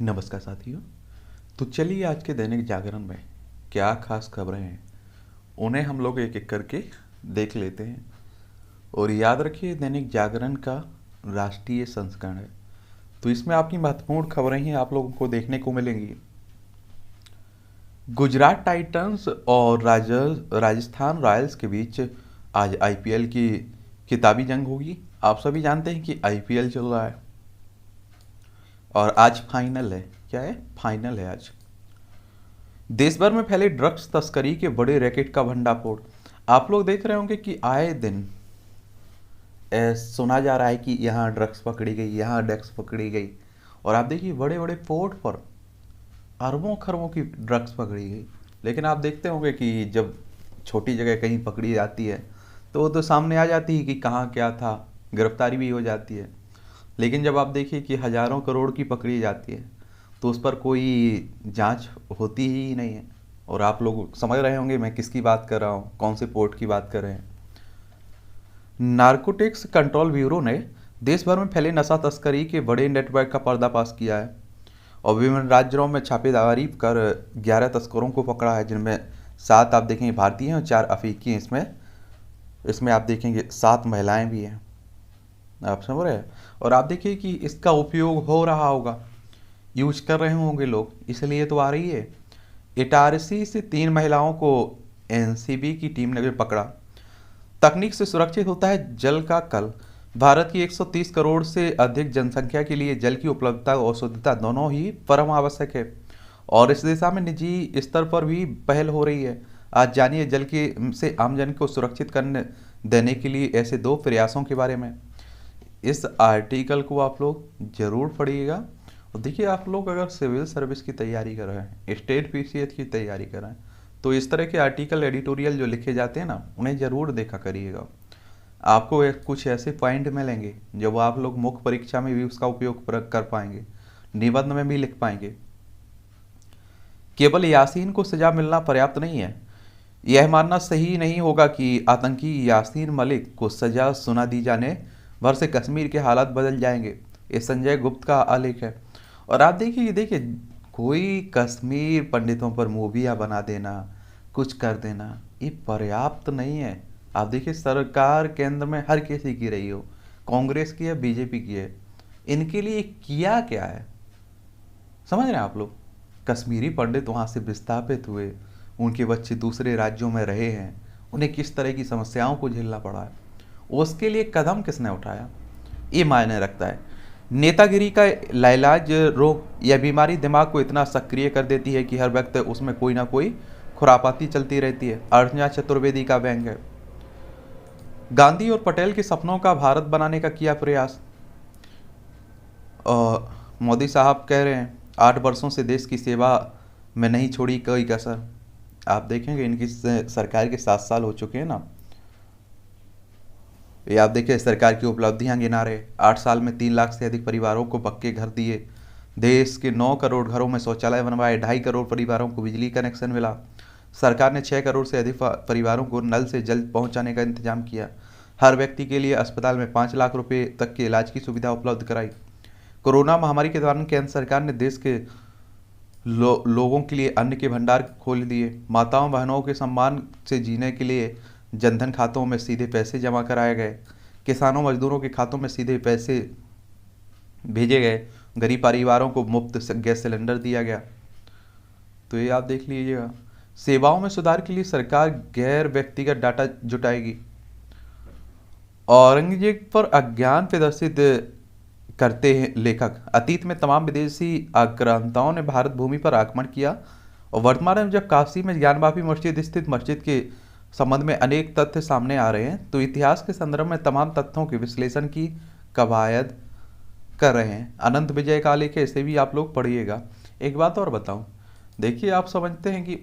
नमस्कार साथियों। तो चलिए आज के दैनिक जागरण में क्या खास खबरें हैं उन्हें हम लोग एक एक करके देख लेते हैं। और याद रखिए दैनिक जागरण का राष्ट्रीय संस्करण है, तो इसमें आपकी महत्वपूर्ण खबरें ही आप लोगों को देखने को मिलेंगी। गुजरात टाइटंस और राजस्थान रॉयल्स के बीच आज आईपीएल की खिताबी जंग होगी। आप सभी जानते हैं कि आईपीएल चल रहा है और आज फाइनल है। क्या है? फाइनल है आज। देश भर में फैले ड्रग्स तस्करी के बड़े रैकेट का भंडाफोड़। आप लोग देख रहे होंगे कि आए दिन सुना जा रहा है कि यहाँ ड्रग्स पकड़ी गई, यहाँ ड्रग्स पकड़ी गई। और आप देखिए बड़े बड़े पोर्ट पर अरबों खरबों की ड्रग्स पकड़ी गई। लेकिन आप देखते होंगे कि जब छोटी जगह कहीं पकड़ी जाती है तो वो तो सामने आ जाती है कि कहाँ क्या था, गिरफ्तारी भी हो जाती है। लेकिन जब आप देखिए कि हजारों करोड़ की पकड़ी जाती है तो उस पर कोई जांच होती ही नहीं है। और आप लोग समझ रहे होंगे मैं किसकी बात कर रहा हूँ, कौन से पोर्ट की बात कर रहे हैं। नारकोटिक्स कंट्रोल ब्यूरो ने देश भर में फैले नशा तस्करी के बड़े नेटवर्क का पर्दाफाश किया है और विभिन्न राज्यों में छापेमारी कर 11 तस्करों को पकड़ा है, जिनमें 7 आप देखेंगे भारतीय हैं और 4 अफ्रीकी हैं। इसमें आप देखेंगे 7 महिलाएं भी हैं। आप समझ रहे हैं। और आप देखिए कि इसका उपयोग हो रहा होगा, यूज कर रहे होंगे लोग, इसलिए तो आ रही है। इटारसी से 3 महिलाओं को एनसीबी की टीम ने भी पकड़ा। तकनीक से सुरक्षित होता है जल का कल। भारत की 130 करोड़ से अधिक जनसंख्या के लिए जल की उपलब्धता और शुद्धता दोनों ही परम आवश्यक है और इस दिशा में निजी स्तर पर भी पहल हो रही है। आज जानिए जल के से आमजन को सुरक्षित करने देने के लिए ऐसे 2 प्रयासों के बारे में। इस आर्टिकल को आप लोग जरूर पढ़िएगा। और देखिए आप लोग अगर सिविल सर्विस की तैयारी कर रहे हैं, स्टेट पीसीएस की तैयारी कर रहे हैं, तो इस तरह के आर्टिकल एडिटोरियल जो लिखे जाते हैं ना, उन्हें ज़रूर देखा करिएगा। आपको कुछ ऐसे पॉइंट मिलेंगे जब आप लोग मुख्य परीक्षा में भी उसका उपयोग कर पाएंगे, निबंध में भी लिख पाएंगे। केवल यासीन को सजा मिलना पर्याप्त नहीं है। यह मानना सही नहीं होगा कि आतंकी यासीन मलिक को सजा सुना दी जाने भर से कश्मीर के हालात बदल जाएंगे। ये संजय गुप्त का आलेख है। और आप देखिए कोई कश्मीर पंडितों पर मूवियाँ बना देना, कुछ कर देना, ये पर्याप्त नहीं है। आप देखिए सरकार केंद्र में हर किसी की रही हो, कांग्रेस की है, बीजेपी की है, इनके लिए किया क्या है? समझ रहे हैं आप लोग। कश्मीरी पंडित वहाँ से विस्थापित हुए, उनके बच्चे दूसरे राज्यों में रहे हैं, उन्हें किस तरह की समस्याओं को झेलना पड़ा है, उसके लिए कदम किसने उठाया, ये मायने रखता है। नेतागिरी का लाइलाज रोग या बीमारी दिमाग को इतना सक्रिय कर देती है कि हर वक्त उसमें कोई ना कोई खुरापाती चलती रहती है। अर्चना चतुर्वेदी का व्यंग है। गांधी और पटेल के सपनों का भारत बनाने का किया प्रयास। मोदी साहब कह रहे हैं 8 वर्षों से देश की सेवा में नहीं छोड़ी कोई कसर। आप देखेंगे इनकी सरकार के 7 साल हो चुके हैं ना। ये आप देखिए सरकार की उपलब्धियां गिना रहे। 8 साल में 3 लाख से अधिक परिवारों को पक्के घर दिए, देश के 9 करोड़ घरों में शौचालय बनवाए, 2.5 करोड़ परिवारों को बिजली कनेक्शन मिला। सरकार ने 6 करोड़ से अधिक परिवारों को नल से जल पहुंचाने का इंतजाम किया। हर व्यक्ति के लिए अस्पताल में 5 लाख रुपए तक के इलाज की सुविधा उपलब्ध कराई। कोरोना महामारी के दौरान केंद्र सरकार ने देश के लोगों के लिए अन्न के भंडार खोल दिए। माताओं बहनों के सम्मान से जीने के लिए जनधन खातों में सीधे पैसे जमा कराए गए। किसानों मजदूरों के खातों में सीधे पैसे भेजे गए। गरीब परिवारों को मुफ्त गैस सिलेंडर दिया गया। तो ये आप देख लीजिएगा। सेवाओं में सुधार के लिए सरकार गैर व्यक्तिगत डाटा जुटाएगी। औरंगजेब पर अज्ञान प्रदर्शित करते हैं लेखक। अतीत में तमाम विदेशी आक्रांताओं ने भारत भूमि पर आक्रमण किया और वर्तमान में जब काशी में ज्ञानवापी मस्जिद स्थित मस्जिद के संबंध में अनेक तथ्य सामने आ रहे हैं तो इतिहास के संदर्भ में तमाम तथ्यों के विश्लेषण की कवायद कर रहे हैं। अनंत विजय का लेख है, इसे भी आप लोग पढ़िएगा। एक बात और बताऊं, देखिए आप समझते हैं कि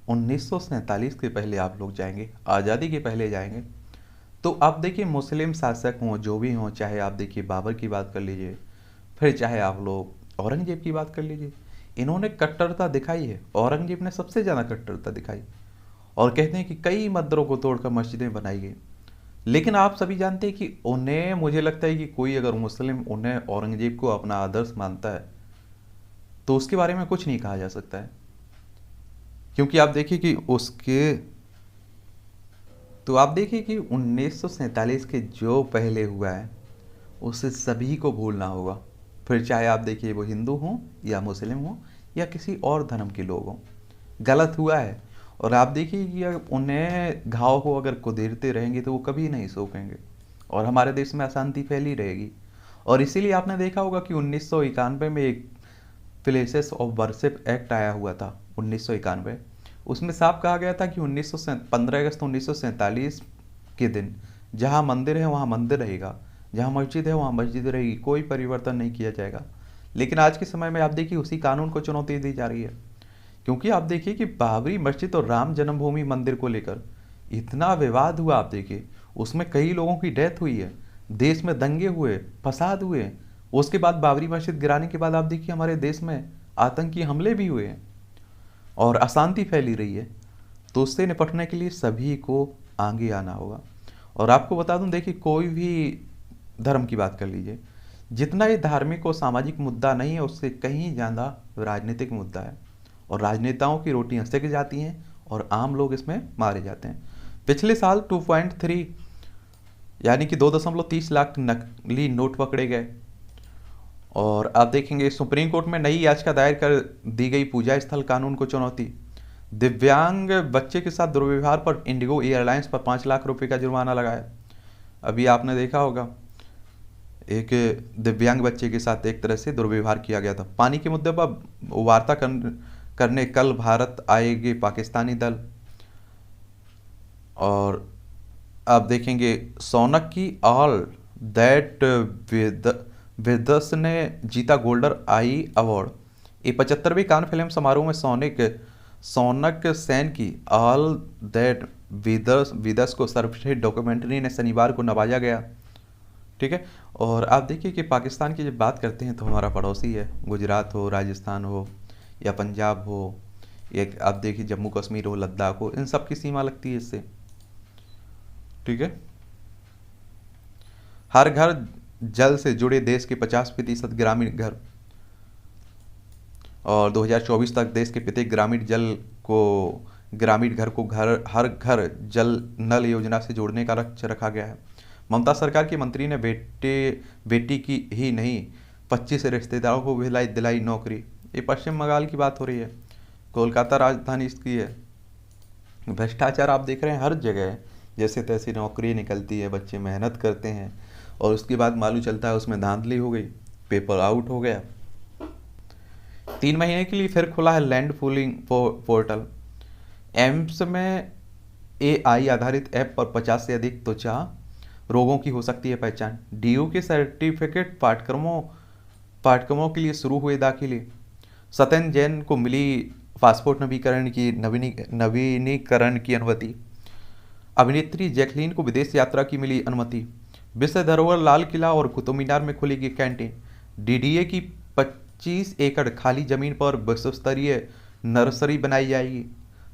1947 के पहले आप लोग जाएंगे, आज़ादी के पहले जाएंगे, तो आप देखिए मुस्लिम शासक हों जो भी हों, चाहे आप देखिए बाबर की बात कर लीजिए, फिर चाहे आप लोग औरंगजेब की बात कर लीजिए, इन्होंने कट्टरता दिखाई है। औरंगजेब ने सबसे ज़्यादा कट्टरता दिखाई और कहते हैं कि कई मंदिरों को तोड़कर मस्जिदें बनाई गई। लेकिन आप सभी जानते हैं कि उन्हें, मुझे लगता है कि कोई अगर मुस्लिम उन्हें औरंगजेब को अपना आदर्श मानता है तो उसके बारे में कुछ नहीं कहा जा सकता है, क्योंकि आप देखिए कि उसके तो आप देखिए कि 1947 के जो पहले हुआ है उसे सभी को भूलना होगा, फिर चाहे आप देखिए वो हिंदू हों या मुस्लिम हों या किसी और धर्म के लोग हों, गलत हुआ है। और आप देखिए कि उन्हें घाव को अगर कुदेरते रहेंगे तो वो कभी नहीं सूखेंगे और हमारे देश में अशांति फैली रहेगी। और इसीलिए आपने देखा होगा कि 1991 में एक प्लेसेस ऑफ वर्शिप एक्ट आया हुआ था 1991। उसमें साफ कहा गया था कि 15 अगस्त 1947 के दिन जहाँ मंदिर है वहाँ मंदिर रहेगा, जहाँ मस्जिद है वहाँ मस्जिद रहेगी, कोई परिवर्तन नहीं किया जाएगा। लेकिन आज के समय में आप देखिए उसी कानून को चुनौती दी जा रही है, क्योंकि आप देखिए कि बाबरी मस्जिद और राम जन्मभूमि मंदिर को लेकर इतना विवाद हुआ। आप देखिए उसमें कई लोगों की डेथ हुई है, देश में दंगे हुए, फसाद हुए। उसके बाद बाबरी मस्जिद गिराने के बाद आप देखिए हमारे देश में आतंकी हमले भी हुए हैं और अशांति फैली रही है। तो उससे निपटने के लिए सभी को आगे आना होगा। और आपको बता दूं, देखिए कोई भी धर्म की बात कर लीजिए, जितना ये धार्मिक और सामाजिक मुद्दा नहीं है उससे कहीं ज़्यादा राजनीतिक मुद्दा है, और राजनेताओं की रोटियां सेक जाती हैं और आम लोग इसमें मारे जाते हैं। पिछले साल 2.3 यानी कि 2.30 लाख नकली नोट पकड़े गए। और आप देखेंगे सुप्रीम कोर्ट में नई याचिका दायर कर दी गई पूजा स्थल कानून को चुनौती। दिव्यांग बच्चे के साथ दुर्व्यवहार पर इंडिगो एयरलाइंस पर 5 लाख रुपए का जुर्माना लगाया। अभी आपने देखा होगा एक दिव्यांग बच्चे के साथ एक तरह से दुर्व्यवहार किया गया था। पानी के मुद्दे पर वार्ता करने कल भारत आएंगे पाकिस्तानी दल। और आप देखेंगे सोनक की ऑल दैट विदस ने जीता गोल्डन आई अवार्ड। ये 75वीं कान फिल्म समारोह में सोनक सेन की ऑल दैट विदस को सर्वश्रेष्ठ डॉक्यूमेंट्री ने शनिवार को नवाजा गया। ठीक है। और आप देखिए कि पाकिस्तान की जब बात करते हैं तो हमारा पड़ोसी है, गुजरात हो, राजस्थान हो या पंजाब हो, एक आप देखिए जम्मू कश्मीर हो, लद्दाख हो, इन सब की सीमा लगती है इससे। ठीक है। हर घर जल से जुड़े देश के 50% ग्रामीण घर, और 2024 तक देश के प्रत्येक ग्रामीण घर को हर घर जल नल योजना से जोड़ने का लक्ष्य रखा गया है। ममता सरकार की मंत्री ने बेटी की ही नहीं 25 रिश्तेदारों को दिलाई नौकरी। ये पश्चिम बंगाल की बात हो रही है, कोलकाता राजधानी इसकी है। भ्रष्टाचार आप देख रहे हैं हर जगह है, जैसे तैसे नौकरी निकलती है, बच्चे मेहनत करते हैं और उसके बाद मालूम चलता है उसमें धांधली हो गई, पेपर आउट हो गया। 3 महीने के लिए फिर खुला है लैंड पूलिंग पोर्टल। एम्स में AI आधारित ऐप पर 50 से अधिक त्वचा रोगों की हो सकती है पहचान। DU के सर्टिफिकेट पाठ्यक्रमों के लिए शुरू हुए दाखिले। सत्येंद्र जैन को मिली पासपोर्ट नवीनीकरण की अनुमति। अभिनेत्री जैकलीन को विदेश यात्रा की मिली अनुमति। विश्व धरोहर लाल किला और कुतुब मीनार में खुलेगी कैंटीन। DDA की 25 एकड़ खाली जमीन पर विश्व स्तरीय नर्सरी बनाई जाएगी।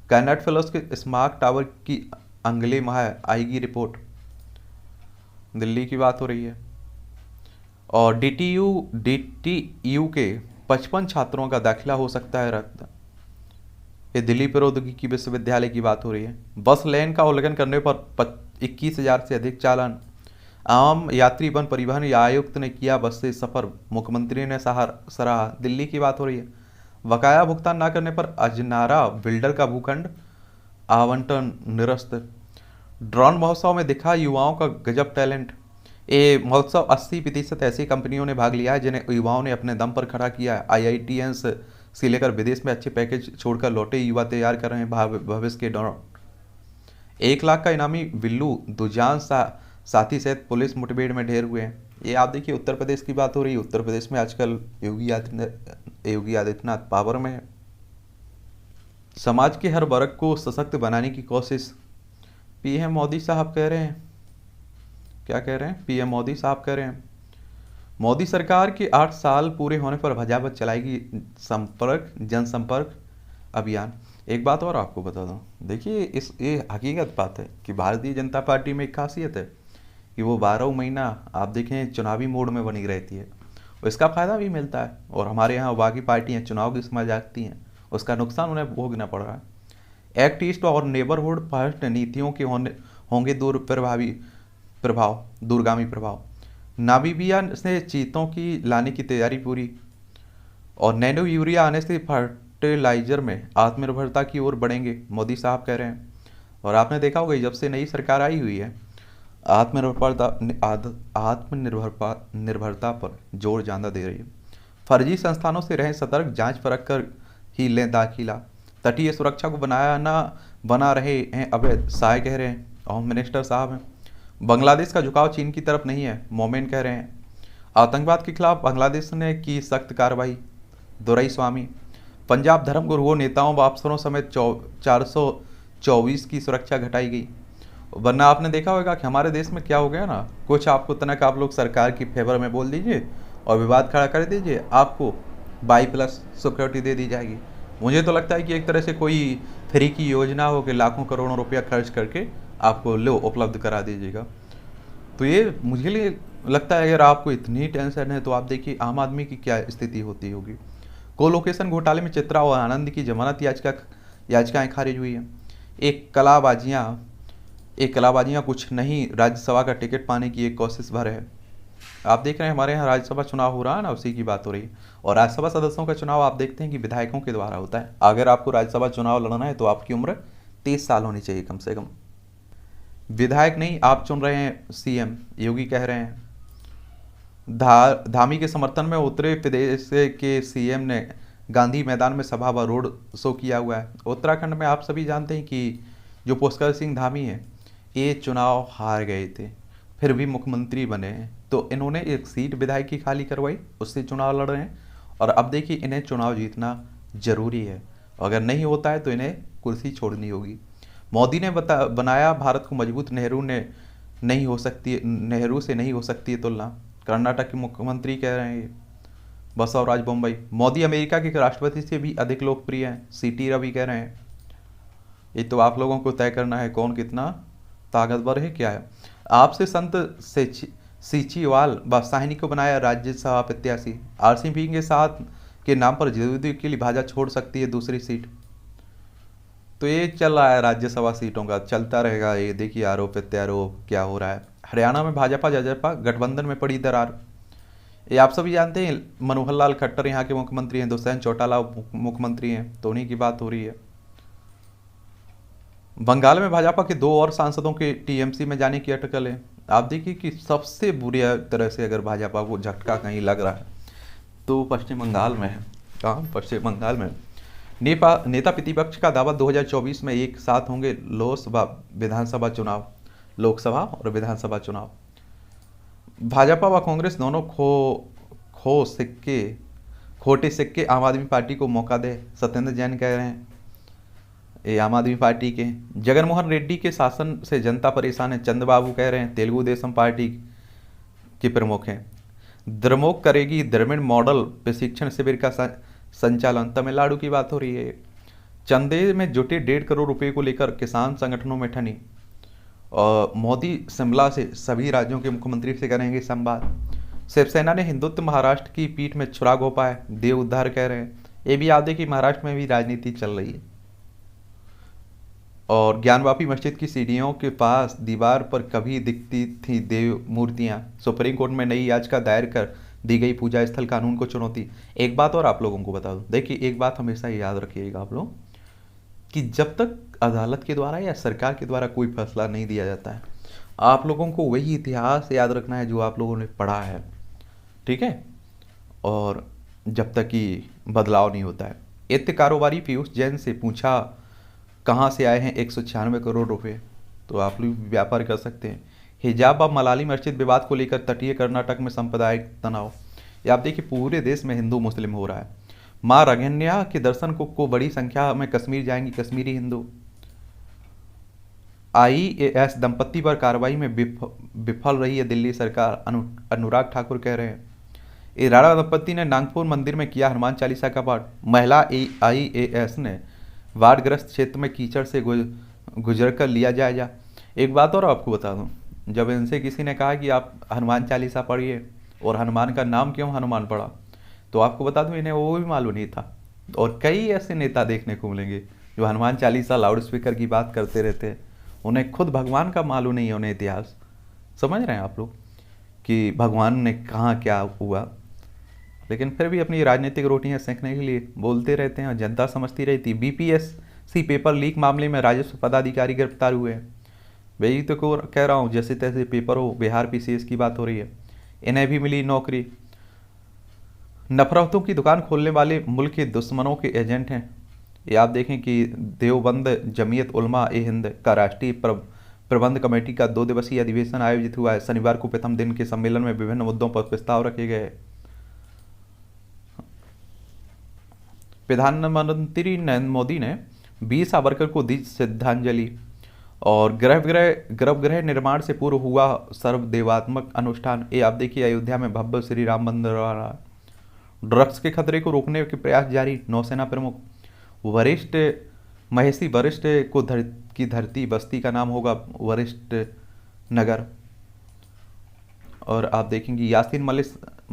कैनेट फेलोज के स्मार्ट टावर की अगले माह आएगी रिपोर्ट। दिल्ली की बात हो रही है। और DTU के 55 छात्रों का दाखिला हो सकता है रद्द। ये दिल्ली प्रौद्योगिकी विश्वविद्यालय की बात हो रही है। बस लेन का उल्लंघन करने पर 21,000 से अधिक चालान। आम यात्री वन परिवहन आयुक्त ने किया बस से सफर, मुख्यमंत्री ने सराहा। दिल्ली की बात हो रही है। बकाया भुगतान न करने पर अजनारा बिल्डर का भूखंड आवंटन निरस्त। ड्रोन महोत्सव में दिखा युवाओं का गजब टैलेंट। ये महोत्सव 80% ऐसी कंपनियों ने भाग लिया है जिन्हें युवाओं ने अपने दम पर खड़ा किया है। IITians से लेकर विदेश में अच्छे पैकेज छोड़कर लौटे युवा तैयार कर रहे हैं भविष्य के ड्रोन। 1 लाख का इनामी बिल्लू दुजान साथी सहित पुलिस मुठभेड़ में ढेर हुए हैं। ये आप देखिए उत्तर प्रदेश की बात हो रही है। उत्तर प्रदेश में आजकल योगी आदित्यनाथ पावर में है। समाज के हर वर्ग को सशक्त बनाने की कोशिश। PM मोदी साहब कह रहे हैं, क्या कह रहे हैं? PM मोदी साहब कह रहे हैं मोदी सरकार के 8 साल पूरे होने पर भजावत चलाएगी जनसंपर्क अभियान। एक बात और आपको बता दूं, देखिए ये हकीकत बात है कि भारतीय जनता पार्टी में एक खासियत है कि वो 12 महीना आप देखें चुनावी मोड में बनी रहती है इसका फ़ायदा भी मिलता है और हमारे यहाँ बाकी पार्टियाँ चुनाव की समय जाती हैं, उसका नुकसान उन्हें भोगना पड़ रहा है। एक्ट ईस्ट और नेबरहुड फर्स्ट नीतियों के होंगे दूरगामी प्रभाव। नामीबिया से चीतों की लाने की तैयारी पूरी, और नैनो यूरिया आने से फर्टिलाइजर में आत्मनिर्भरता की ओर बढ़ेंगे, मोदी साहब कह रहे हैं। और आपने देखा होगा जब से नई सरकार आई हुई है, आत्मनिर्भरता पर जोर ज़्यादा दे रही है। फर्जी संस्थानों से रहें सतर्क, जांच परख कर ही लें दाखिला। तटीय सुरक्षा को बना रहे हैं अवैध, शाह कह रहे हैं, होम मिनिस्टर साहब हैं। बांग्लादेश का झुकाव चीन की तरफ नहीं है, मोमेन कह रहे हैं। आतंकवाद के खिलाफ बांग्लादेश ने की सख्त कार्रवाई, दोराईस्वामी। पंजाब धर्मगुरुओं, नेताओं व अफसरों समेत 424 की सुरक्षा घटाई गई। वरना आपने देखा होगा कि हमारे देश में क्या हो गया ना, कुछ आपको तनक आप लोग सरकार की फेवर में बोल दीजिए और विवाद खड़ा कर दीजिए, आपको 22+ सिक्योरिटी दे दी जाएगी। मुझे तो लगता है कि एक तरह से कोई फ्री की योजना हो कि लाखों करोड़ों रुपया खर्च करके आपको लो उपलब्ध करा दीजिएगा। तो ये मुझे लिए लगता है अगर आपको इतनी टेंशन है तो आप देखिए आम आदमी की क्या स्थिति होती होगी। कोलोकेशन घोटाले में चित्रा और आनंद की जमानत याचिकाएं खारिज हुई है। एक कलाबाजियाँ कुछ नहीं, राज्यसभा का टिकट पाने की एक कोशिश भर है। आप देख रहे हैं हमारे यहाँ राज्यसभा चुनाव हो रहा है ना, उसी की बात हो रही है। और राज्यसभा सदस्यों का चुनाव आप देखते हैं कि विधायकों के द्वारा होता है। अगर आपको राज्यसभा चुनाव लड़ना है तो आपकी उम्र 30 साल होनी चाहिए कम से कम। विधायक नहीं, आप चुन रहे हैं सीएम, योगी कह रहे हैं। धामी के समर्थन में उत्तर प्रदेश के सीएम ने गांधी मैदान में सभा व रोड शो किया हुआ है। उत्तराखंड में आप सभी जानते हैं कि जो पुष्कर सिंह धामी है, ये चुनाव हार गए थे, फिर भी मुख्यमंत्री बने हैं। तो इन्होंने एक सीट विधायक की खाली करवाई, उससे चुनाव लड़ रहे हैं। और अब देखिए इन्हें चुनाव जीतना जरूरी है, अगर नहीं होता है तो इन्हें कुर्सी छोड़नी होगी। मोदी ने बनाया भारत को मजबूत, नेहरू से नहीं हो सकती है तुलना। कर्नाटक के मुख्यमंत्री कह रहे हैं बसवराज बोम्मई। मोदी अमेरिका के राष्ट्रपति से भी अधिक लोकप्रिय हैं, सीटी रवि कह रहे हैं। ये तो आप लोगों को तय करना है कौन कितना ताकतवर है, क्या है। आपसे संत सीचीवाल व साहनी को बनाया राज्यसभा प्रत्याशी। आरसीपी के साथ के नाम पर जेडीयू के लिए भाजपा छोड़ सकती है दूसरी सीट। तो ये चल रहा है राज्यसभा सीटों का, चलता रहेगा ये। देखिए आरोप प्रत्यारोप क्या हो रहा है। हरियाणा में भाजपा गठबंधन में पड़ी दरार। ये आप सभी जानते हैं मनोहर लाल खट्टर यहाँ के मुख्यमंत्री हैं, दुष्यंत चौटाला मुख्यमंत्री हैं, तो उन्हीं की बात हो रही है। बंगाल में भाजपा के 2 और सांसदों के टीएमसी में जाने की अटकल है। आप देखिए कि सबसे बुरी तरह से अगर भाजपा को झटका कहीं लग रहा है तो पश्चिम बंगाल में है। कहाँ? पश्चिम बंगाल में। नेता प्रतिपक्ष का दावा 2024 में एक साथ होंगे लोकसभा और विधानसभा चुनाव। भाजपा व कांग्रेस दोनों खोटे सिक्के आम आदमी पार्टी को मौका दे, सत्येंद्र जैन कह रहे हैं। ये आम आदमी पार्टी के। जगनमोहन रेड्डी के शासन से जनता परेशान है, चंद्रबाबू कह रहे हैं, तेलुगु देशम पार्टी के प्रमुख हैं। द्रमोक करेगी द्रविड़ मॉडल प्रशिक्षण शिविर का संचालन, तमिलनाडु की बात हो रही है। चंदे में जुटे 1.5 करोड़ रुपए को लेकर किसान संगठनों में ठनी। और मोदी शिमला से सभी राज्यों के मुख्यमंत्री से करेंगे संवाद। शिवसेना ने हिंदुत्व महाराष्ट्र की पीठ में छुरा घोंपा है, देव उद्धार कह रहे हैं। ये भी याद है कि महाराष्ट्र में भी राजनीति चल रही है। और ज्ञानवापी मस्जिद की सीढ़ियों के पास दीवार पर कभी दिखती थी देव मूर्तियां। सुप्रीम कोर्ट में नई याचिका दायर कर दी गई पूजा स्थल कानून को चुनौती। एक बात और आप लोगों को बता दूं, देखिए एक बात हमेशा याद रखिएगा आप लोग कि जब तक अदालत के द्वारा या सरकार के द्वारा कोई फैसला नहीं दिया जाता है, आप लोगों को वही इतिहास याद रखना है जो आप लोगों ने पढ़ा है, ठीक है। और जब तक कि बदलाव नहीं होता है। वित्त कारोबारी पीयूष जैन से पूछा कहाँ से आए हैं 196 करोड़ रुपए, तो आप लोग व्यापार कर सकते हैं। हिजाब व मलाली मस्जिद विवाद को लेकर तटीय कर्नाटक में सांप्रदायिक तनाव। ये आप देखिए पूरे देश में हिंदू मुस्लिम हो रहा है। माँ रगन्या के दर्शन को बड़ी संख्या में कश्मीर जाएंगी कश्मीरी हिंदू। आईएएस दंपत्ति पर कार्रवाई में विफल रही है दिल्ली सरकार, अनुराग ठाकुर कह रहे हैं। इराड़ा दंपत्ति ने नागपुर मंदिर में किया हनुमान चालीसा का पाठ। महिला आईएएस ने बाढ़ग्रस्त क्षेत्र में कीचड़ से गुजर कर लिया जायजा। एक बात और आपको बता दूं, जब इनसे किसी ने कहा कि आप हनुमान चालीसा पढ़िए और हनुमान का नाम क्यों हनुमान पड़ा? तो आपको बता दूं, इन्हें वो भी मालूम नहीं था। और कई ऐसे नेता देखने को मिलेंगे जो हनुमान चालीसा लाउड स्पीकर की बात करते रहते हैं, उन्हें खुद भगवान का मालूम नहीं है, उन्हें इतिहास। समझ रहे हैं आप लोग कि भगवान ने कहाँ क्या हुआ, लेकिन फिर भी अपनी राजनीतिक रोटियां सेंकने के लिए बोलते रहते हैं और जनता समझती रहती। बीपीएससी पेपर लीक मामले में राजस्व पदाधिकारी गिरफ्तार हुए हैं। वही तो कह रहा हूँ, जैसे तैसे पेपर हो, बिहार पीसीएस की बात हो रही है, इन्हें भी मिली नौकरी। नफरतों की दुकान खोलने वाले मुल्क के दुश्मनों के एजेंट हैं। ये आप देखें कि देवबंद जमीयत उलमा ए हिंद का राष्ट्रीय प्रबंध कमेटी का 2 दिवसीय अधिवेशन आयोजित हुआ है। शनिवार को प्रथम दिन के सम्मेलन में विभिन्न मुद्दों पर प्रस्ताव रखे गए। प्रधानमंत्री नरेंद्र मोदी ने 20 सावरकर को दी श्रद्धांजलि। और गर्भगृह निर्माण से पूर्व हुआ सर्वदेवात्मक अनुष्ठान। ये आप देखिए, अयोध्या में भव्य श्री राम मंदिर बना। ड्रग्स के खतरे को रोकने के प्रयास जारी। नौसेना प्रमुख वरिष्ठ महेशी वरिष्ठ को की धरती बस्ती का नाम होगा वरिष्ठ नगर। और आप देखेंगे यासीन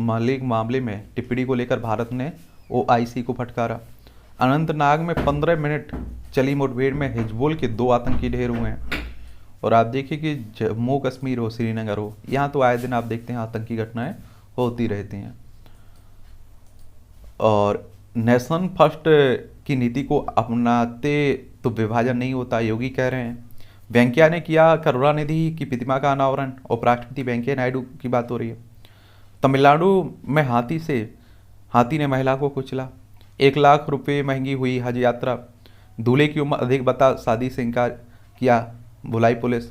मलिक मामले में टिप्पणी को लेकर भारत ने ओआईसी को फटकारा। अनंतनाग में 15 मिनट चली मुठभेड़ में हिजबुल के 2 आतंकी ढेर हुए हैं। और आप देखिए कि जम्मू कश्मीर हो, श्रीनगर हो, यहाँ तो आए दिन आप देखते हैं आतंकी घटनाएं होती रहती हैं। और नेशन फर्स्ट की नीति को अपनाते तो विभाजन नहीं होता, योगी कह रहे हैं। वेंकैया ने किया करुणानिधि की प्रतिमा का अनावरण। उपराष्ट्रपति वेंकैया नायडू की बात हो रही है। तमिलनाडु में हाथी ने महिला को कुचला। 1 लाख रुपए महंगी हुई हज यात्रा। दूल्हे की उम्र अधिक बता शादी से इनकार किया, बुलाई पुलिस।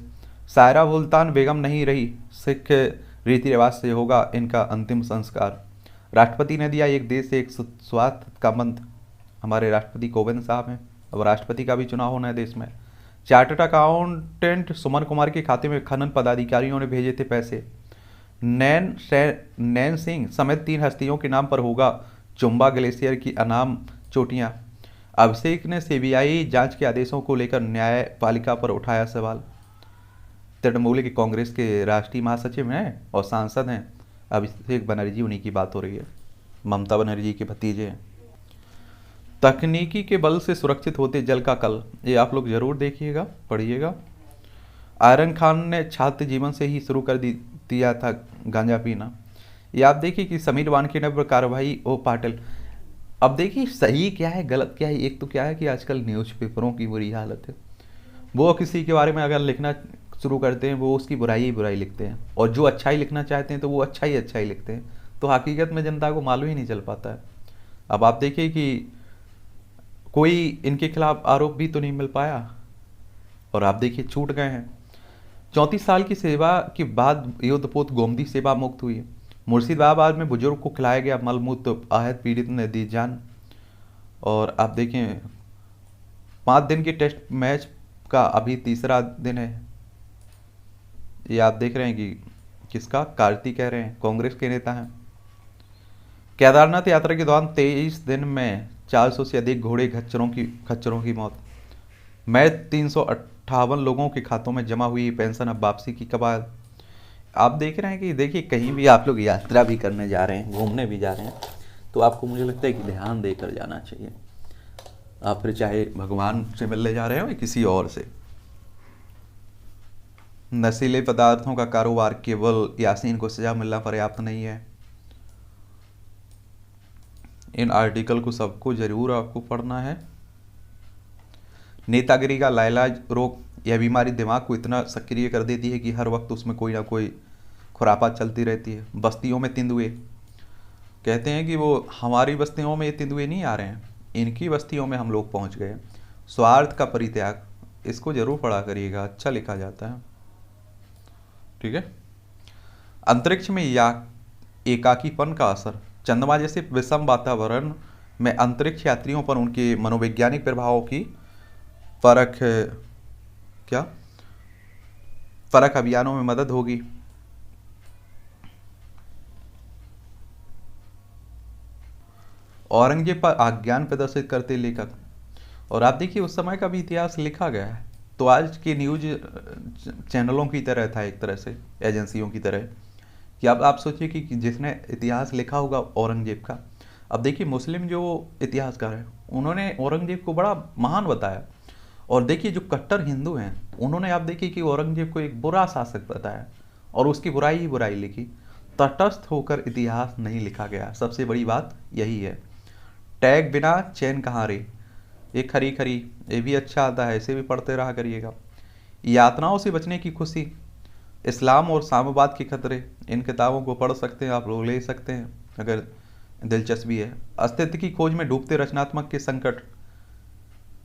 सायरा मुल्तान बेगम नहीं रही, सिख रीति रिवाज से होगा इनका अंतिम संस्कार। राष्ट्रपति ने दिया एक देश एक स्वास्थ्य का मंत्र। हमारे राष्ट्रपति कोविंद साहब हैं। अब राष्ट्रपति का भी चुनाव होना है देश में। चार्टर्ड अकाउंटेंट सुमन कुमार के खाते में खनन पदाधिकारियों ने भेजे थे पैसे। नैन सिंह समेत 3 हस्तियों के नाम पर होगा चुम्बा ग्लेशियर की अनाम चोटियां। अभिषेक ने सीबीआई जांच के आदेशों को लेकर न्यायपालिका पर उठाया सवाल। तृणमूल के कांग्रेस के राष्ट्रीय महासचिव हैं और सांसद हैं अभिषेक बनर्जी, उन्हीं की बात हो रही है। ममता बनर्जी के भतीजे हैं। तकनीकी के बल से सुरक्षित होते जल का कल, ये आप लोग जरूर देखिएगा, पढ़िएगा। आयरन खान ने छात्र जीवन से ही शुरू कर दिया था गांजा पीना। ये आप देखिए कि समीर वानखेड़े ने पर कार्रवाई ओ पाटिल। अब देखिए सही क्या है गलत क्या है। एक तो क्या है कि आजकल न्यूज़पेपरों की बुरी हालत है, वो किसी के बारे में अगर लिखना शुरू करते हैं वो उसकी बुराई ही बुराई लिखते हैं, और जो अच्छा ही लिखना चाहते हैं तो वो अच्छा ही लिखते हैं। तो हकीकत में जनता को मालूम ही नहीं चल पाता है। अब आप देखिए कि कोई इनके खिलाफ आरोप भी तो नहीं मिल पाया, और आप देखिए छूट गए हैं। 34 साल की सेवा के बाद युद्धपोत गोमती सेवा मुक्त हुई। मुर्शिदाबाद में बुजुर्ग को खिलाया गया मलमूत्र, आहत पीड़ित ने दी जान। और आप देखें 5 दिन के टेस्ट मैच का अभी तीसरा दिन है। ये आप देख रहे हैं कि किसका, कार्तिक कह रहे हैं, कांग्रेस के नेता हैं। केदारनाथ यात्रा के दौरान 23 दिन में 400 से अधिक घोड़े खच्चरों की मौत। मैं 358 लोगों के खातों में जमा हुई पेंशन अब वापसी की कवायद। आप देख रहे हैं कि देखिए कहीं भी आप लोग यात्रा भी करने जा रहे हैं, घूमने भी जा रहे हैं, तो आपको मुझे लगता है कि ध्यान देकर जाना चाहिए। आप फिर चाहे भगवान से मिलने जा रहे हो या किसी और से। नशीले पदार्थों का कारोबार, केवल यासीन को सजा मिलना पर्याप्त नहीं है। इन आर्टिकल को सबको जरूर आपको पढ़ना है। नेतागिरी का लाइलाज रोग, यह बीमारी दिमाग को इतना सक्रिय कर देती है कि हर वक्त उसमें कोई ना कोई खुरापात चलती रहती है। बस्तियों में तेंदुए, कहते हैं कि वो हमारी बस्तियों में ये तेंदुए नहीं आ रहे हैं, इनकी बस्तियों में हम लोग पहुंच गए। स्वार्थ का परित्याग, इसको जरूर पढ़ा करिएगा, अच्छा लिखा जाता है। ठीक है। अंतरिक्ष में या एकाकीपन का असर, चंद्रमा जैसे विषम वातावरण में अंतरिक्ष यात्रियों पर उनके मनोवैज्ञानिक प्रभावों की परख अभियानों में मदद होगी। औरंगजेब पर आज्ञान प्रदर्शित करते लेखक। और आप देखिए उस समय का भी इतिहास लिखा गया है, तो आज के न्यूज चैनलों की तरह था, एक तरह से एजेंसियों की तरह, कि अब आप सोचिए कि जिसने इतिहास लिखा होगा औरंगजेब का, अब देखिए मुस्लिम जो इतिहासकार हैं उन्होंने औरंगजेब को बड़ा महान बताया, और देखिए जो कट्टर हिंदू हैं उन्होंने आप देखिए कि औरंगजेब को एक बुरा शासक बताया और उसकी बुराई ही बुराई लिखी। तटस्थ होकर इतिहास नहीं लिखा गया, सबसे बड़ी बात यही है। टैग बिना चैन कहाँ रे, ये खरी खरी, ये भी अच्छा आता है, इसे भी पढ़ते रहा करिएगा। यातनाओं से बचने की खुशी, इस्लाम और साम्यवाद के खतरे, इन किताबों को पढ़ सकते हैं आप लोग, ले सकते हैं अगर दिलचस्पी है। अस्तित्व की खोज में डूबते रचनात्मक के संकट,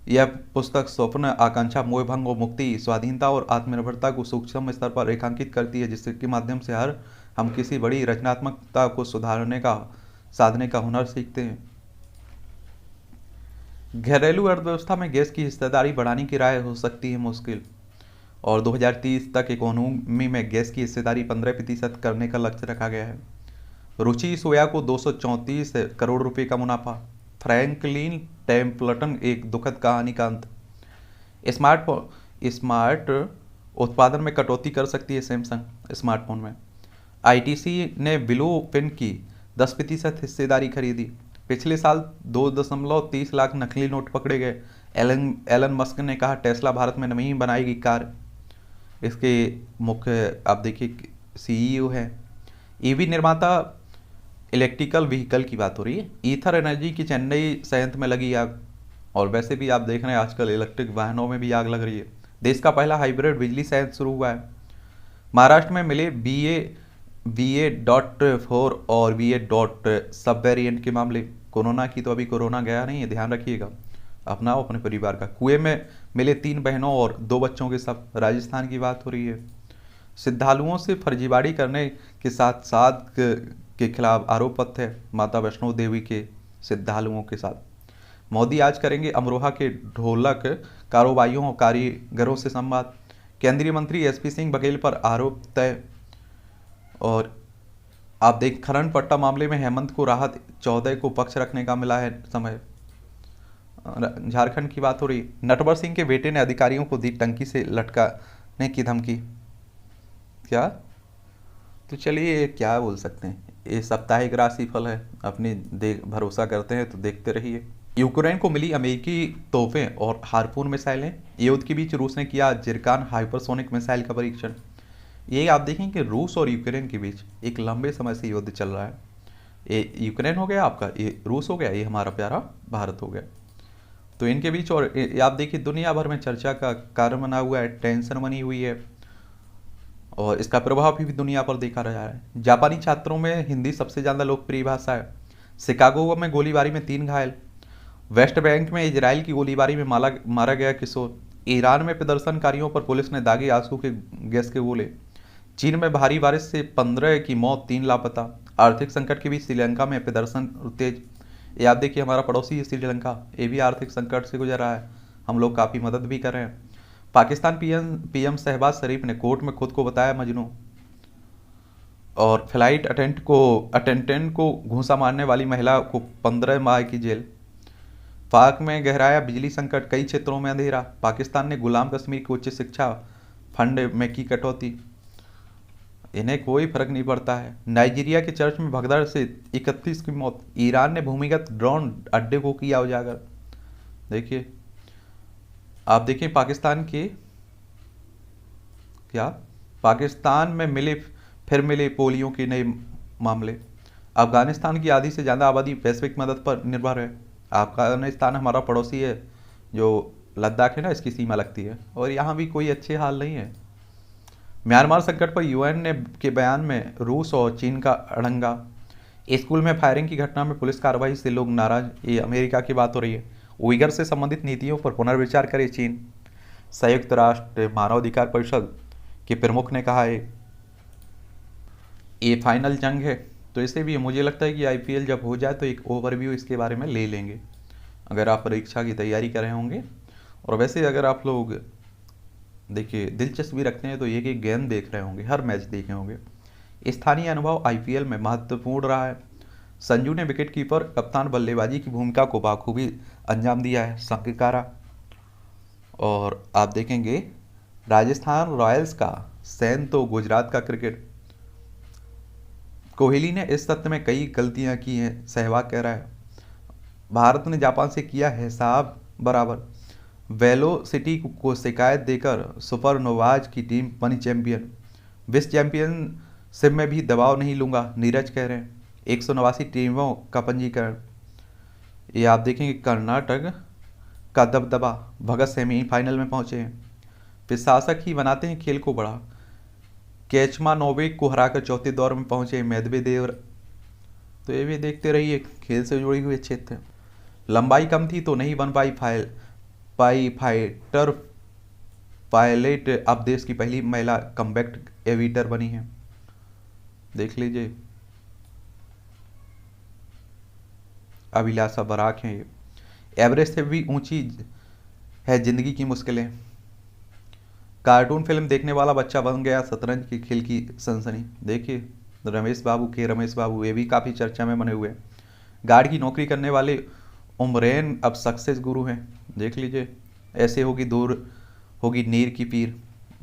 यह पुस्तक स्वप्न, आकांक्षा, मोहभंग और मुक्ति, स्वाधीनता और आत्मनिर्भरता को सूक्ष्म स्तर पर रेखांकित करती है, जिसके माध्यम से हम किसी बड़ी रचनात्मकता को साधने का हुनर सीखते हैं। घरेलू अर्थव्यवस्था में गैस की हिस्सेदारी बढ़ाने की राय हो सकती है मुश्किल, और 2030 तक इकोनॉमी में गैस की हिस्सेदारी 15% करने का लक्ष्य रखा गया है। रुचि सोया को 234 करोड़ रुपए का मुनाफा। फ्रैंकलिन टेम्पल्टन, एक दुखद कहानी का अंत। स्मार्ट उत्पादन में कटौती कर सकती है सैमसंग स्मार्टफोन में। आईटीसी ने ब्लू पेन की 10% हिस्सेदारी खरीदी। पिछले साल 2.30 लाख नकली नोट पकड़े गए। एलन मस्क ने कहा टेस्ला भारत में नहीं बनाएगी कार। इसके मुख्य आप देखिए सीईओ हैं। ईवी निर्माता, इलेक्ट्रिकल व्हीकल की बात हो रही है। ईथर एनर्जी की चेन्नई संयंत्र में लगी आग, और वैसे भी आप देख रहे हैं आजकल इलेक्ट्रिक वाहनों में भी आग लग रही है। देश का पहला हाइब्रिड बिजली संयंत्र शुरू हुआ है। महाराष्ट्र में मिले BA.4 और BA. सब वेरिएंट के मामले। कोरोना की तो अभी कोरोना गया नहीं है, ध्यान रखिएगा, अपनाओ अपने परिवार का। कुएं में मिले 3 बहनों और 2 बच्चों के शव, राजस्थान की बात हो रही है। श्रद्धालुओं से फर्जीवाड़ी करने के साथ साथ के खिलाफ आरोप पत्र है माता वैष्णो देवी के श्रद्धालुओं के साथ। मोदी आज करेंगे अमरोहा के ढोलक कारोबारियों और कारीगरों से संवाद। केंद्रीय मंत्री SP सिंह बघेल पर आरोप तय। और आप देख खनन पट्टा मामले में हेमंत को राहत, 14 को पक्ष रखने का मिला है समय। झारखंड की बात हो रही। नटवर सिंह के बेटे ने अधिकारियों को दी टंकी से लटकाने की धमकी। क्या, तो चलिए क्या बोल सकते हैं, ये साप्ताहिक राशिफल है, अपनी भरोसा करते हैं तो देखते रहिए। यूक्रेन को मिली अमेरिकी तोहफें और हार्पून मिसाइलें। युद्ध के बीच रूस ने किया जिरकान हाइपरसोनिक मिसाइल का परीक्षण। ये आप देखें कि रूस और यूक्रेन के बीच एक लंबे समय से युद्ध चल रहा है। ये यूक्रेन हो गया आपका, ये रूस हो गया, ये हमारा प्यारा भारत हो गया। तो इनके बीच और आप देखिए दुनिया भर में चर्चा का कारण बना हुआ है, टेंशन बनी हुई है, और इसका प्रभाव भी दुनिया पर देखा जा रहा है। जापानी छात्रों में हिंदी सबसे ज़्यादा लोकप्रिय भाषा है। शिकागो में गोलीबारी में 3 घायल। वेस्ट बैंक में इजराइल की गोलीबारी में मारा गया किशोर। ईरान में प्रदर्शनकारियों पर पुलिस ने दागे आंसू के गैस के गोले। चीन में भारी बारिश से 15 की मौत, 3 लापता। आर्थिक संकट के बीच श्रीलंका में प्रदर्शन तेज। ये आप देखिए हमारा पड़ोसी है श्रीलंका, ये भी आर्थिक संकट से गुजर रहा है, हम लोग काफ़ी मदद भी कर रहे हैं। पाकिस्तान पीएम शहबाज शरीफ ने कोर्ट में खुद को बताया मजनू। और फ्लाइट अटेंडेंट को घूंसा मारने वाली महिला को 15 माह की जेल। पाक में गहराया बिजली संकट, कई क्षेत्रों में अंधेरा। पाकिस्तान ने गुलाम कश्मीर की उच्च शिक्षा फंड में की कटौती। इन्हें कोई फर्क नहीं पड़ता है। नाइजीरिया के चर्च में भगदड़ से 31 की मौत। ईरान ने भूमिगत ड्रोन अड्डे को किया उजागर। देखिए आप देखिए पाकिस्तान में फिर मिले पोलियो के नए मामले। अफगानिस्तान की आधी से ज़्यादा आबादी वैश्विक मदद पर निर्भर है। अफगानिस्तान हमारा पड़ोसी है, जो लद्दाख है ना, इसकी सीमा लगती है, और यहाँ भी कोई अच्छे हाल नहीं है। म्यांमार संकट पर UN के बयान में रूस और चीन का अड़ंगा। स्कूल में फायरिंग की घटना में पुलिस कार्रवाई से लोग नाराज, ये अमेरिका की बात हो रही है। उइगर से संबंधित नीतियों पर पुनर्विचार करे चीन। संयुक्त राष्ट्र मानवाधिकार परिषद के प्रमुख ने कहा है ये फाइनल जंग है। तो इसे भी मुझे लगता है कि IPL जब हो जाए तो एक ओवरव्यू इसके बारे में ले लेंगे, अगर आप परीक्षा की तैयारी कर रहे होंगे। और वैसे अगर आप लोग देखिए दिलचस्पी रखते हैं तो एक गेम देख रहे होंगे, हर मैच देखे होंगे। स्थानीय अनुभव IPL में महत्वपूर्ण रहा है। संजू ने विकेटकीपर कप्तान बल्लेबाजी की भूमिका को बाखूबी अंजाम दिया है, संगकारा। और आप देखेंगे राजस्थान रॉयल्स का सैन तो गुजरात का क्रिकेट। कोहली ने इस सत्र में कई गलतियां की हैं, सहवाग कह रहा है। भारत ने जापान से किया हिसाब बराबर। वेलोसिटी को शिकायत देकर सुपरनोवाज की टीम बनी चैंपियन। विश्व चैंपियनशिप में भी दबाव नहीं लूंगा, नीरज कह रहे हैं। 189 टीमों का पंजीकरण। ये आप देखेंगे कर्नाटक का दबदबा, भगत सेमीफाइनल में पहुंचे हैं। प्रशासक ही बनाते हैं खेल को बड़ा। केचमानोविक को हराकर चौथे दौर में पहुंचे मेदवेदेव। तो ये भी देखते रहिए, खेल से जुड़ी हुई क्षेत्र। लंबाई कम थी तो नहीं बन पाई फाइटर पायलट, अब देश की पहली महिला कम्बैट एविटर बनी है। देख लीजिए, अभिलाषा बराक है। ये एवरेस्ट से भी ऊंची है जिंदगी की मुश्किलें। कार्टून फिल्म देखने वाला बच्चा बन गया शतरंज के खेल की सनसनी। देखिए रमेश बाबू ये भी काफ़ी चर्चा में बने हुए हैं। गार्ड की नौकरी करने वाले उमरैन अब सक्सेस गुरु हैं। देख लीजिए, ऐसे दूर होगी नीर की पीर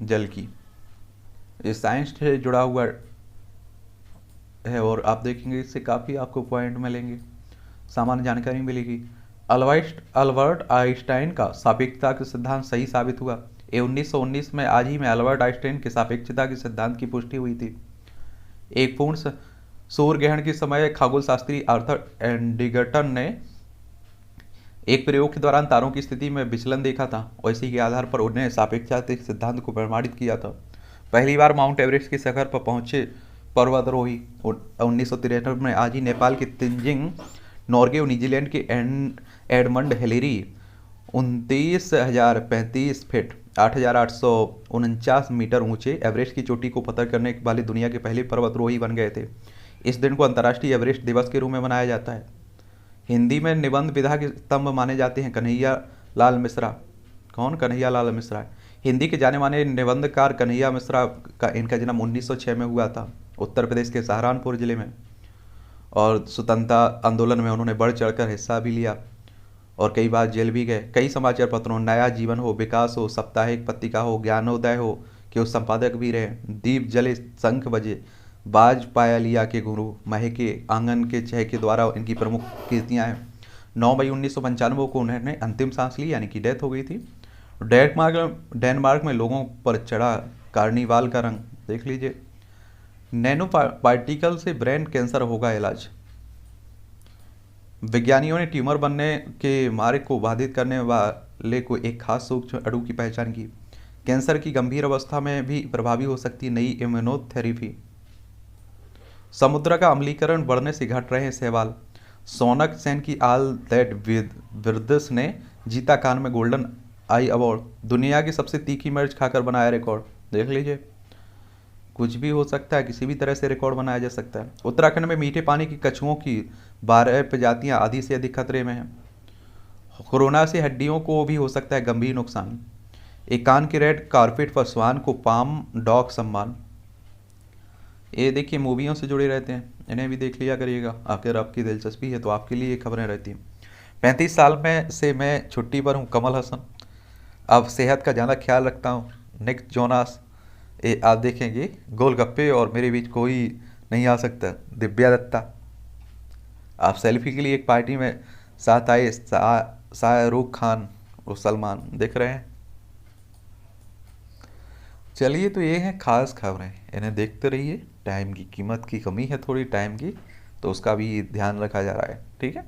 जल की। ये साइंस से जुड़ा हुआ है और आप देखेंगे इससे काफ़ी आपको पॉइंट मिलेंगे, सामान्य जानकारी मिलेगी। अल्बर्ट आइंस्टाइन का सापेक्षता का सिद्धांत सही साबित हुआ। ये 1919 में आज ही में अल्बर्ट आइंस्टाइन के सापेक्षता के सिद्धांत की पुष्टि हुई थी। एक पूर्ण सूर्य ग्रहण के समय खगोल शास्त्री आर्थर एंडिगटन ने एक प्रयोग के दौरान तारों की स्थिति में विचलन देखा था और इसी के आधार पर उन्हें सापेक्षता के सिद्धांत को प्रमाणित किया था। पहली बार माउंट एवरेस्ट के शिखर पर पहुंचे पर्वतारोही 1993 में आज ही नेपाल के तेंजिंग नॉर्गे और न्यूजीलैंड के एडमंड हिलेरी 29,035 फीट 8,849 मीटर ऊंचे एवरेस्ट की चोटी को फतह करने वाले दुनिया के पहले पर्वतारोही बन गए थे। इस दिन को अंतर्राष्ट्रीय एवरेस्ट दिवस के रूप में मनाया जाता है। हिंदी में निबंध विधा के स्तंभ माने जाते हैं कन्हैया लाल मिश्रा। कौन? कन्हैया लाल मिश्रा। हिंदी के जाने माने निबंधकार कन्हैया मिश्रा का इनका जन्म 1906 में हुआ था उत्तर प्रदेश के सहारनपुर जिले में, और स्वतंत्रता आंदोलन में उन्होंने बढ़ चढ़कर हिस्सा भी लिया और कई बार जेल भी गए। कई समाचार पत्रों नया जीवन हो, विकास हो, साप्ताहिक पत्रिका हो, ज्ञानोदय हो के उस संपादक भी रहे। दीप जले शंख बजे, बाज पाया लिया के गुरु, महके आंगन के चहके द्वारा इनकी प्रमुख कृतियाँ हैं। 9 मई 1995 को उन्होंने अंतिम सांस ली, यानी कि डेथ हो गई थी। डेनमार्क में लोगों पर चढ़ा कार्निवाल का रंग। देख लीजिए, नैनो पार्टिकल से ब्रेन कैंसर होगा इलाज। वैज्ञानिकों ने ट्यूमर बनने के मार्ग को बाधित करने वाले को एक खास सूक्ष्म अणु की पहचान की। कैंसर की गंभीर अवस्था में भी प्रभावी हो सकती नई इम्यूनोथेरेपी। समुद्र का अम्लीकरण बढ़ने से घट रहे हैं शैवाल। सोनक सेन की आल दैट विर्दस ने जीता कान में गोल्डन आई अवार्ड। दुनिया की सबसे तीखी मिर्च खाकर बनाया रिकॉर्ड। देख लीजिए, कुछ भी हो सकता है, किसी भी तरह से रिकॉर्ड बनाया जा सकता है। उत्तराखंड में मीठे पानी की कछुओं की 12 प्रजातियां आधी से अधिक खतरे में हैं। कोरोना से हड्डियों को भी हो सकता है गंभीर नुकसान। एक कान के रेड कारपेट पर स्वान को पाम डॉग सम्मान। ये देखिए, मूवियों से जुड़े रहते हैं, इन्हें भी देख लिया करिएगा। अगर आपकी दिलचस्पी है तो आपके लिए ये खबरें रहती हैं। 35 साल में से मैं छुट्टी पर हूँ, कमल हसन। अब सेहत का ज़्यादा ख्याल रखता हूँ, निक जोनास। ये आप देखेंगे, गोलगप्पे और मेरे बीच कोई नहीं आ सकता, दिव्या दत्ता। आप सेल्फी के लिए एक पार्टी में साथ आए शाहरुख खान और सलमान, देख रहे हैं। चलिए, तो ये हैं खास खबरें, इन्हें देखते रहिए। टाइम की कीमत की कमी है थोड़ी टाइम की, तो उसका भी ध्यान रखा जा रहा है। ठीक है।